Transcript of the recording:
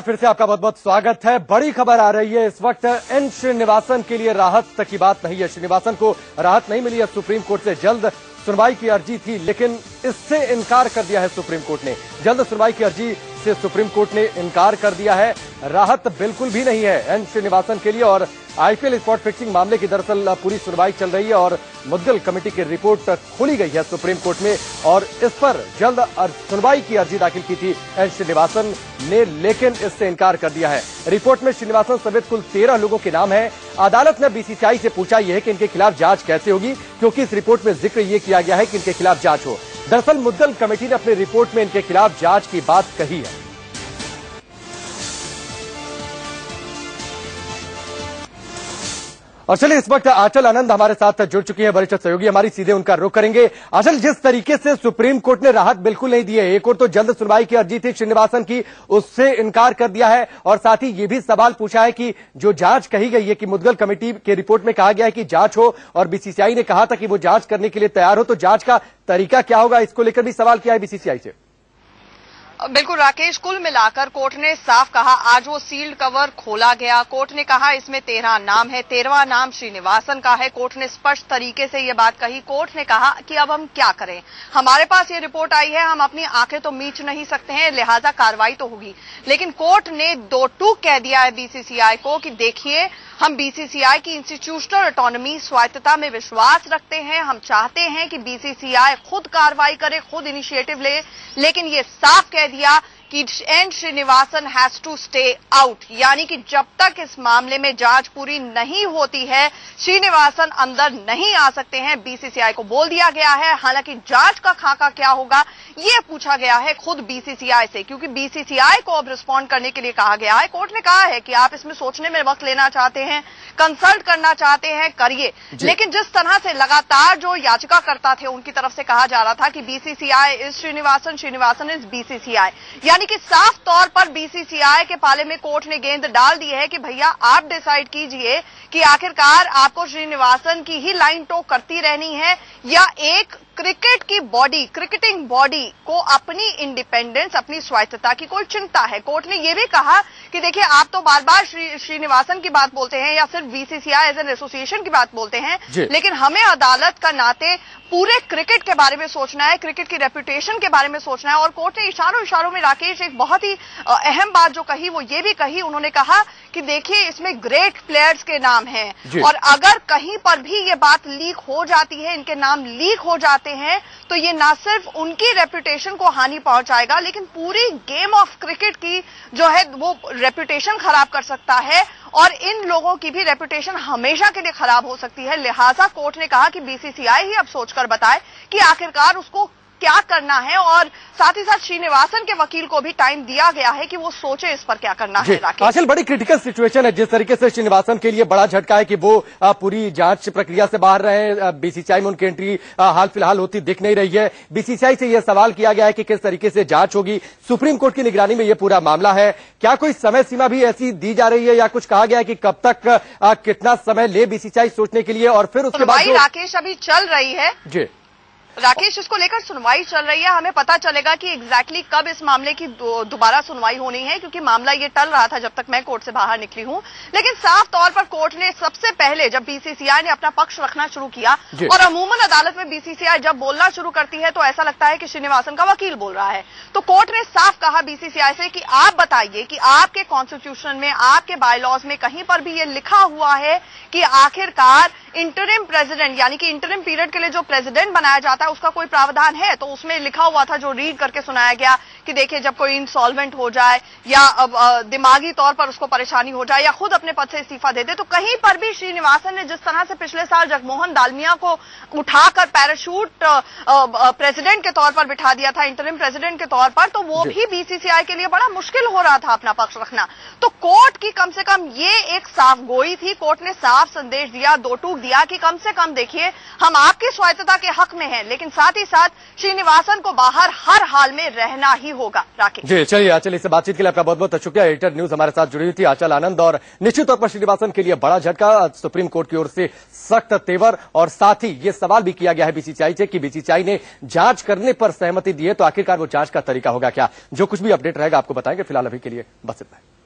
फिर से आपका बहुत बहुत स्वागत है। बड़ी खबर आ रही है इस वक्त। एन श्रीनिवासन के लिए राहत तक की बात नहीं है। श्रीनिवासन को राहत नहीं मिली है। सुप्रीम कोर्ट से जल्द सुनवाई की अर्जी थी, लेकिन इससे इनकार कर दिया है सुप्रीम कोर्ट ने। जल्द सुनवाई की अर्जी से सुप्रीम कोर्ट ने इनकार कर दिया है। राहत बिल्कुल भी नहीं है एन श्रीनिवासन के लिए। और आईपीएल स्पॉट फिक्सिंग मामले की दरअसल पूरी सुनवाई चल रही है और मुद्दल कमेटी की रिपोर्ट खोली गई है सुप्रीम कोर्ट में और इस पर जल्द सुनवाई की अर्जी दाखिल की थी एन श्रीनिवासन ने, लेकिन इससे इनकार कर दिया है। रिपोर्ट में श्रीनिवासन समेत कुल 13 लोगों के नाम है। अदालत ने बीसीसीआई से पूछा यह है कि इनके खिलाफ जांच कैसे होगी, क्योंकि इस रिपोर्ट में जिक्र यह किया गया है कि इनके खिलाफ जांच हो। दरअसल मुद्दल कमेटी ने अपनी रिपोर्ट में इनके खिलाफ जांच की बात कही है। और चलिए इस वक्त आंचल आनंद हमारे साथ जुड़ चुकी है, वरिष्ठ सहयोगी हमारी, सीधे उनका रुख करेंगे। आंचल, जिस तरीके से सुप्रीम कोर्ट ने राहत बिल्कुल नहीं दी है, एक और तो जल्द सुनवाई की अर्जी थी श्रीनिवासन की, उससे इनकार कर दिया है और साथ ही ये भी सवाल पूछा है कि जो जांच कही गई है कि मुद्दल कमेटी के रिपोर्ट में कहा गया है कि जांच हो और बीसीसीआई ने कहा था कि वो जांच करने के लिए तैयार हो, तो जांच का तरीका क्या होगा, इसको लेकर भी सवाल किया है बीसीसीआई से। बिल्कुल राकेश, कुल मिलाकर कोर्ट ने साफ कहा, आज वो सील्ड कवर खोला गया। कोर्ट ने कहा इसमें 13 नाम है, 13वां नाम श्रीनिवासन का है। कोर्ट ने स्पष्ट तरीके से ये बात कही। कोर्ट ने कहा कि अब हम क्या करें, हमारे पास ये रिपोर्ट आई है, हम अपनी आंखें तो मीच नहीं सकते हैं, लिहाजा कार्रवाई तो होगी। लेकिन कोर्ट ने दो टूक कह दिया है बीसीसीआई को कि देखिए, हम बीसीसीआई की इंस्टीट्यूशनल ऑटोनॉमी, स्वायत्तता में विश्वास रखते हैं। हम चाहते हैं कि बीसीसीआई खुद कार्रवाई करे, खुद इनिशिएटिव ले, लेकिन ये साफ कह दिया कि N Srinivasan has to stay out, यानी कि जब तक इस मामले में जांच पूरी नहीं होती है श्रीनिवासन अंदर नहीं आ सकते हैं, बीसीसीआई को बोल दिया गया है। हालांकि जांच का खाका क्या होगा ये पूछा गया है खुद बीसीसीआई से, क्योंकि बीसीसीआई को अब रिस्पॉन्ड करने के लिए कहा गया है। कोर्ट ने कहा है कि आप इसमें सोचने में वक्त लेना चाहते हैं, कंसल्ट करना चाहते हैं, करिए। लेकिन जिस तरह से लगातार जो याचिकाकर्ता थे उनकी तरफ से कहा जा रहा था कि BCCI is Srinivasan, Srinivasan is BCCI, यानी कि साफ तौर पर बीसीसीआई के पाले में कोर्ट ने गेंद डाल दी है कि भैया आप डिसाइड कीजिए कि आखिरकार आपको श्रीनिवासन की ही लाइन टो करती रहनी है या एक क्रिकेट की बॉडी, क्रिकेटिंग बॉडी को अपनी इंडिपेंडेंस, अपनी स्वायत्तता की कोई चिंता है। कोर्ट ने यह भी कहा कि देखिए, आप तो बार बार श्रीनिवासन की बात बोलते हैं या सिर्फ बीसीसीआई एज एन एसोसिएशन की बात बोलते हैं, लेकिन हमें अदालत का नाते पूरे क्रिकेट के बारे में सोचना है, क्रिकेट की रेपुटेशन के बारे में सोचना है। और कोर्ट ने इशारों इशारों में राकेश एक बहुत ही अहम बात जो कही वो ये भी कही, उन्होंने कहा कि देखिए इसमें ग्रेट प्लेयर्स के नाम हैं और अगर कहीं पर भी ये बात लीक हो जाती है, इनके नाम लीक हो जाते हैं, तो ये ना सिर्फ उनकी रेपुटेशन को हानि पहुंचाएगा, लेकिन पूरी गेम ऑफ क्रिकेट की जो है वो रेपुटेशन खराब कर सकता है और इन लोगों की भी रेपुटेशन हमेशा के लिए खराब हो सकती है। लिहाजा कोर्ट ने कहा कि बीसीसीआई ही अब सोचकर बताए कि आखिरकार उसको क्या करना है और साथ ही साथ श्रीनिवासन के वकील को भी टाइम दिया गया है कि वो सोचे इस पर क्या करना है। आजकल बड़ी क्रिटिकल सिचुएशन है, जिस तरीके से श्रीनिवासन के लिए बड़ा झटका है कि वो पूरी जांच प्रक्रिया से बाहर रहे, बीसीसीआई में उनकी एंट्री हाल फिलहाल होती दिख नहीं रही है। बीसीसीआई से यह सवाल किया गया है कि किस तरीके से जांच होगी, सुप्रीम कोर्ट की निगरानी में यह पूरा मामला है, क्या कोई समय सीमा भी ऐसी दी जा रही है या कुछ कहा गया है कि कब तक कितना समय ले बीसीसीआई सोचने के लिए और फिर उसके बाद राकेश अभी चल रही है जी राकेश, इसको लेकर सुनवाई चल रही है। हमें पता चलेगा कि एग्जैक्टली कब इस मामले की दोबारा सुनवाई होनी है, क्योंकि मामला ये टल रहा था जब तक मैं कोर्ट से बाहर निकली हूं। लेकिन साफ तौर पर कोर्ट ने सबसे पहले जब बीसीसीआई ने अपना पक्ष रखना शुरू किया, और अमूमन अदालत में बीसीसीआई जब बोलना शुरू करती है तो ऐसा लगता है कि श्रीनिवासन का वकील बोल रहा है, तो कोर्ट ने साफ कहा बीसीसीआई से कि आप बताइए कि आपके कॉन्स्टिट्यूशन में, आपके बायलॉज में कहीं पर भी ये लिखा हुआ है कि आखिरकार इंटरिम प्रेसिडेंट, यानी कि इंटरिम पीरियड के लिए जो प्रेसिडेंट बनाया जाता है उसका कोई प्रावधान है। तो उसमें लिखा हुआ था, जो रीड करके सुनाया गया, कि देखिए जब कोई इंसॉल्वेंट हो जाए या दिमागी तौर पर उसको परेशानी हो जाए या खुद अपने पद से इस्तीफा दे दे, तो कहीं पर भी श्रीनिवासन ने जिस तरह से पिछले साल जगमोहन दालमिया को उठाकर पैराशूट प्रेसिडेंट के तौर पर बिठा दिया था, इंटरिम प्रेसिडेंट के तौर पर, तो वो भी बीसीसीआई के लिए बड़ा मुश्किल हो रहा था अपना पक्ष रखना। तो कोर्ट की कम से कम ये एक साफ गोई थी, कोर्ट ने साफ संदेश दिया, दो टूक दिया कि कम से कम देखिए हम आपकी स्वायत्तता के हक में हैं, लेकिन साथ ही साथ श्रीनिवासन को बाहर हर हाल में रहना ही होगा। राकेश जी चलिए, आंचल इससे बातचीत के लिए आपका बहुत बहुत शुक्रिया। एडिटर न्यूज हमारे साथ जुड़ी हुई थी आंचल आनंद। और निश्चित तौर पर श्रीनिवासन के लिए बड़ा झटका, सुप्रीम कोर्ट की ओर से सख्त तेवर, और साथ ही ये सवाल भी किया गया है बीसीसीआई से कि बीसीसीआई ने जांच करने पर सहमति दी है तो आखिरकार वो जांच का तरीका होगा क्या। जो कुछ भी अपडेट रहेगा आपको बताएंगे। फिलहाल अभी के लिए बस इतना है।